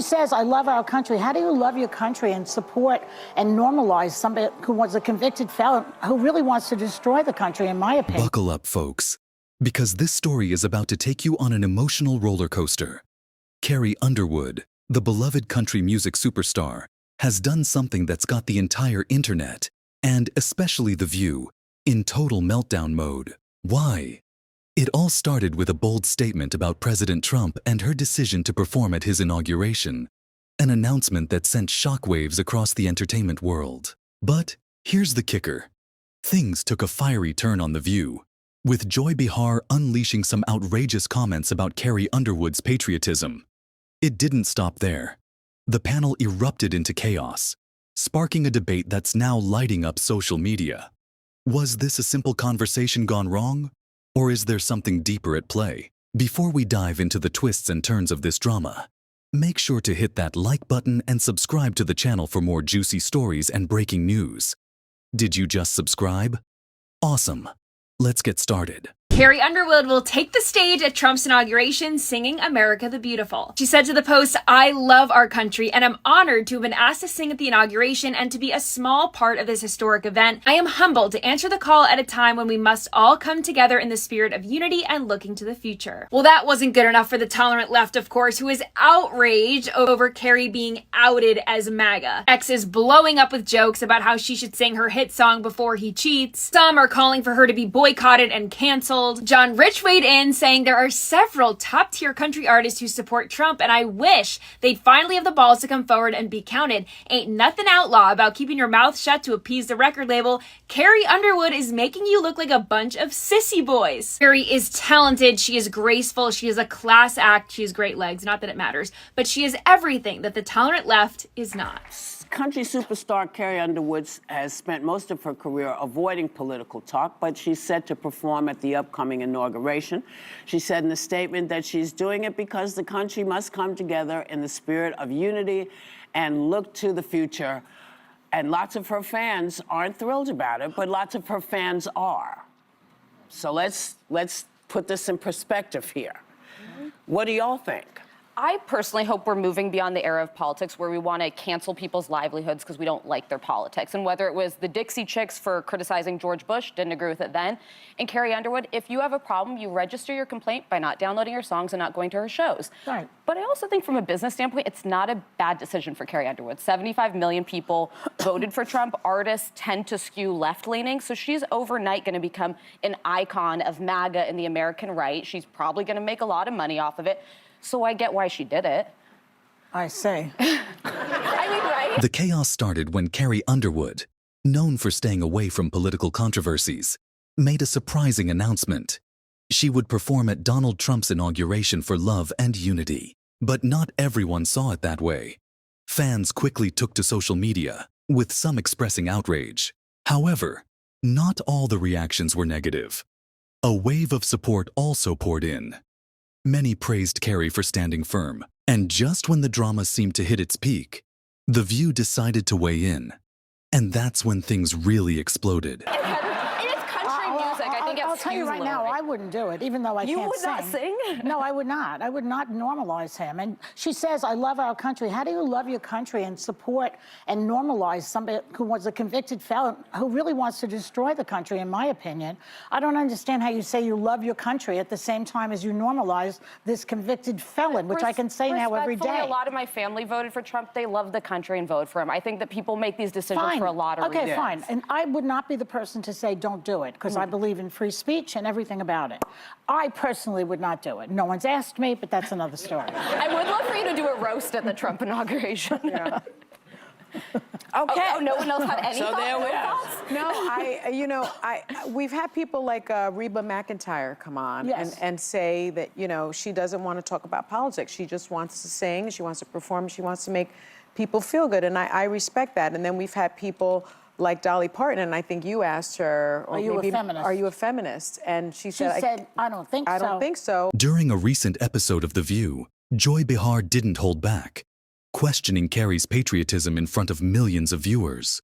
She says, I love our country. How do you love your country and support and normalize somebody who was a convicted felon who really wants to destroy the country, in my opinion? Buckle up, folks, because this story is about to take you on an emotional roller coaster. Carrie Underwood, the beloved country music superstar, has done something that's got the entire internet, and especially The View, in total meltdown mode. Why? It all started with a bold statement about President Trump and her decision to perform at his inauguration, an announcement that sent shockwaves across the entertainment world. But here's the kicker. Things took a fiery turn on The View, with Behar unleashing some outrageous comments about Carrie Underwood's patriotism. It didn't stop there. The panel erupted into chaos, sparking a debate that's now lighting up social media. Was this a simple conversation gone wrong? Or is there something deeper at play? Before we dive into the twists and turns of this drama, make sure to hit that like button and subscribe to the channel for more juicy stories and breaking news. Did you just subscribe? Awesome. Let's get started. Carrie Underwood will take the stage at Trump's inauguration singing America the Beautiful. She said to the Post, I love our country and I'm honored to have been asked to sing at the inauguration and to be a small part of this historic event. I am humbled to answer the call at a time when we must all come together in the spirit of unity and looking to the future. Well, that wasn't good enough for the tolerant left, of course, who is outraged over Carrie being outed as MAGA. X is blowing up with jokes about how she should sing her hit song Before He Cheats. Some are calling for her to be boycotted and canceled. John Rich weighed in, saying there are several top-tier country artists who support Trump, and I wish they'd finally have the balls to come forward and be counted. Ain't nothing outlaw about keeping your mouth shut to appease the record label. Carrie Underwood is making you look like a bunch of sissy boys. Carrie is talented, she is graceful, she is a class act, she has great legs, not that it matters, but she is everything that the tolerant left is not. Country superstar Carrie Underwood has spent most of her career avoiding political talk, but she's set to perform at the upcoming inauguration. She said in a statement that she's doing it because the country must come together in the spirit of unity and look to the future. And lots of her fans aren't thrilled about it, but lots of her fans are. So let's put this in perspective here. What do y'all think? I personally hope we're moving beyond the era of politics where we want to cancel people's livelihoods because we don't like their politics. And whether it was the Dixie Chicks for criticizing George Bush, didn't agree with it then, and Carrie Underwood, if you have a problem, you register your complaint by not downloading her songs and not going to her shows. Right. But I also think from a business standpoint, it's not a bad decision for Carrie Underwood. 75 million people voted for Trump. Artists tend to skew left-leaning, so she's overnight going to become an icon of MAGA and the American right. She's probably going to make a lot of money off of it. So I get why she did it. I say. I mean, right? The chaos started when Carrie Underwood, known for staying away from political controversies, made a surprising announcement. She would perform at Donald Trump's inauguration for love and unity. But not everyone saw it that way. Fans quickly took to social media, with some expressing outrage. However, not all the reactions were negative. A wave of support also poured in. Many praised Carrie for standing firm, and just when the drama seemed to hit its peak, The View decided to weigh in. And that's when things really exploded. It's country music. I think I'll tell you right now, I wouldn't do it, even though I can't sing. You would not sing? No, I would not. I would not normalize him. And she says, I love our country. How do you love your country and support and normalize somebody who was a convicted felon who really wants to destroy the country, in my opinion? I don't understand how you say you love your country at the same time as you normalize this convicted felon, which I can say now every day. A lot of my family voted for Trump. They love the country and vote for him. I think that people make these decisions for a lot of reasons. Okay, fine. And I would not be the person to say don't do it, because I believe in free speech and everything about it. I personally would not do it. No one's asked me, but that's another story. I would love for you to do a roast at the Trump inauguration. Yeah. Okay. Oh, no one else had any So there we are. No, we've had people like Reba McEntire come on and say that, she doesn't want to talk about politics. She just wants to sing, she wants to perform, she wants to make people feel good. And I respect that. And then we've had people like Dolly Parton, and I think you asked her, or Are you a feminist? Are you a feminist? And she said, I don't think so. I don't think so. During a recent episode of The View, Behar didn't hold back, questioning Carrie's patriotism in front of millions of viewers.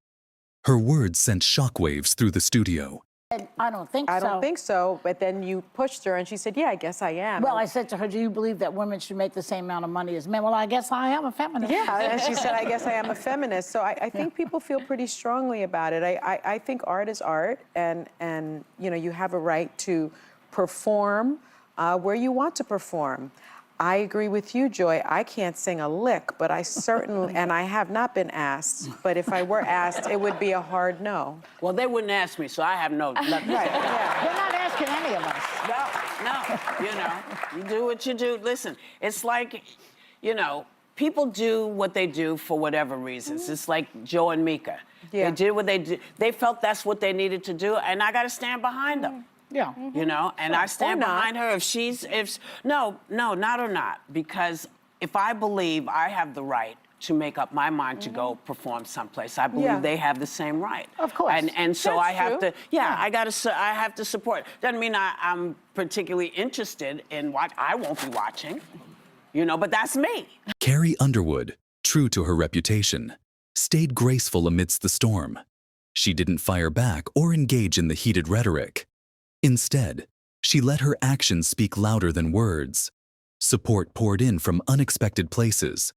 Her words sent shockwaves through the studio, And I don't think so. I don't think so, but then you pushed her and she said, yeah, I guess I am. Well, I said to her, do you believe that women should make the same amount of money as men? Well, I guess I am a feminist. Yeah, and she said, I guess I am a feminist. So I think people feel pretty strongly about it. I think art is art, and you know, you have a right to perform where you want to perform. I agree with you, Joy. I can't sing a lick, but I certainly, and I have not been asked, but if I were asked, it would be a hard no. Well, they wouldn't ask me, so I have nothing to say. Right, yeah. They're not asking any of us. No, you know, you do what you do. Listen, it's like, you know, people do what they do for whatever reasons. It's like Joe and Mika. Yeah. They did what they did. They felt that's what they needed to do, and I got to stand behind them. Yeah. You know, and I stand Or not. behind her no, not or not, because if I believe I have the right to make up my mind to go perform someplace, I believe Yeah. they have the same right. Of course. And so That's I have true. to, I have to support. Doesn't mean I'm particularly interested in what I won't be watching, you know, but that's me. Carrie Underwood, true to her reputation, stayed graceful amidst the storm. She didn't fire back or engage in the heated rhetoric. Instead, she let her actions speak louder than words. Support poured in from unexpected places.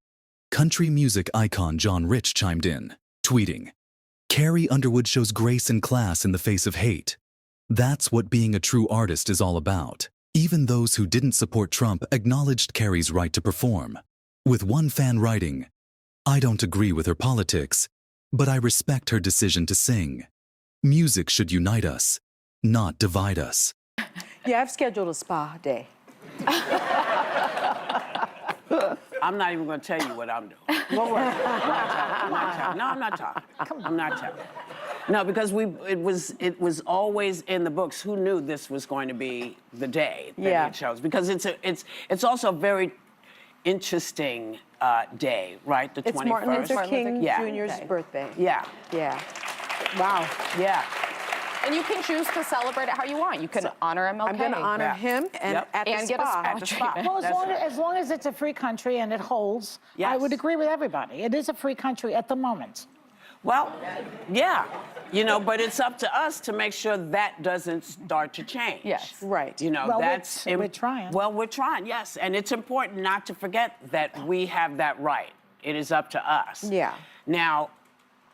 Country music icon John Rich chimed in, tweeting, "Carrie Underwood shows grace and class in the face of hate. That's what being a true artist is all about." Even those who didn't support Trump acknowledged Carrie's right to perform, with one fan writing, "I don't agree with her politics, but I respect her decision to sing. Music should unite us, not divide us." Yeah, I've scheduled a spa day. I'm not even going to tell you what I'm doing. I'm not telling. No, I'm not talking. I'm not telling. No, because it was always in the books. Who knew this was going to be the day that Yeah. it chose? Because it's also a very interesting day, right? The 21st. It's Martin Luther King Yeah. Jr.'s birthday. Yeah. Yeah. Wow. Yeah. And you can choose to celebrate it how you want. You can honor MLK. I'm going to honor Yeah. him and Yep. at the And get a spa. spa At the spa. treatment. Well, That's right. as long as it's a free country and it holds, I Yes. would agree with everybody. It is a free country at the moment. Well, yeah. You know, but it's up to us to make sure that doesn't start to change. Yes. Right. You know, Well, that's we're trying. Well, we're trying, yes, and it's important not to forget that we have that right. It is up to us. Yeah. Now,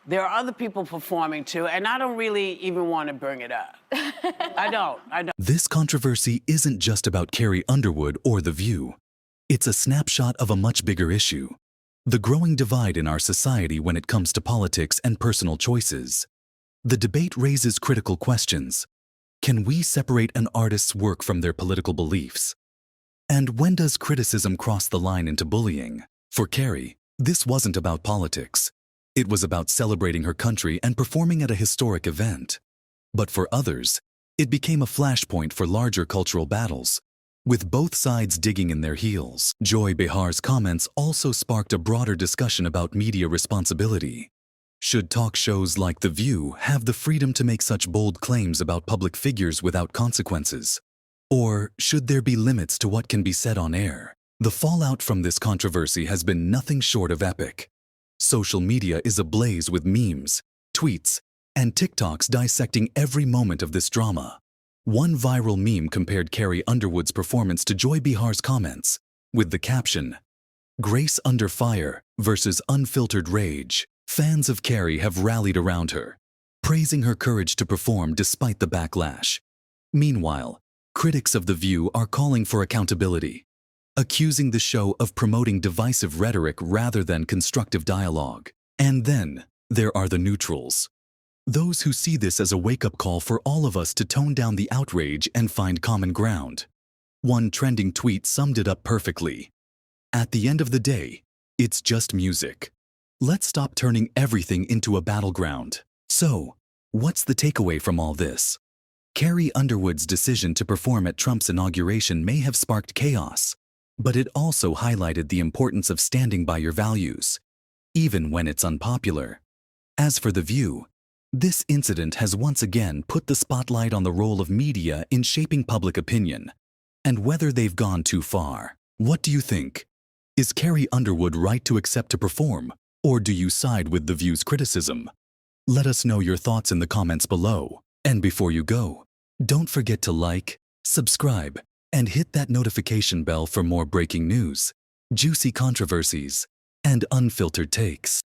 there are other people performing too, and I don't really even want to bring it up. I don't. This controversy isn't just about Carrie Underwood or The View. It's a snapshot of a much bigger issue: the growing divide in our society when it comes to politics and personal choices. The debate raises critical questions. Can we separate an artist's work from their political beliefs? And when does criticism cross the line into bullying? For Carrie, this wasn't about politics. It was about celebrating her country and performing at a historic event. But for others, it became a flashpoint for larger cultural battles, with both sides digging in their heels. Joy Behar's comments also sparked a broader discussion about media responsibility. Should talk shows like The View have the freedom to make such bold claims about public figures without consequences? Or should there be limits to what can be said on air? The fallout from this controversy has been nothing short of epic. Social media is ablaze with memes, tweets, and TikToks dissecting every moment of this drama. One viral meme compared Carrie Underwood's performance to Joy Behar's comments, with the caption, "Grace under fire versus unfiltered rage." Fans of Carrie have rallied around her, praising her courage to perform despite the backlash. Meanwhile, critics of The View are calling for accountability, accusing the show of promoting divisive rhetoric rather than constructive dialogue. And then, there are the neutrals. Those who see this as a wake-up call for all of us to tone down the outrage and find common ground. One trending tweet summed it up perfectly. "At the end of the day, it's just music. Let's stop turning everything into a battleground." So, what's the takeaway from all this? Carrie Underwood's decision to perform at Trump's inauguration may have sparked chaos, but it also highlighted the importance of standing by your values, even when it's unpopular. As for The View, this incident has once again put the spotlight on the role of media in shaping public opinion, and whether they've gone too far. What do you think? Is Carrie Underwood right to accept to perform, or do you side with The View's criticism? Let us know your thoughts in the comments below. And before you go, don't forget to like, subscribe, and hit that notification bell for more breaking news, juicy controversies, and unfiltered takes.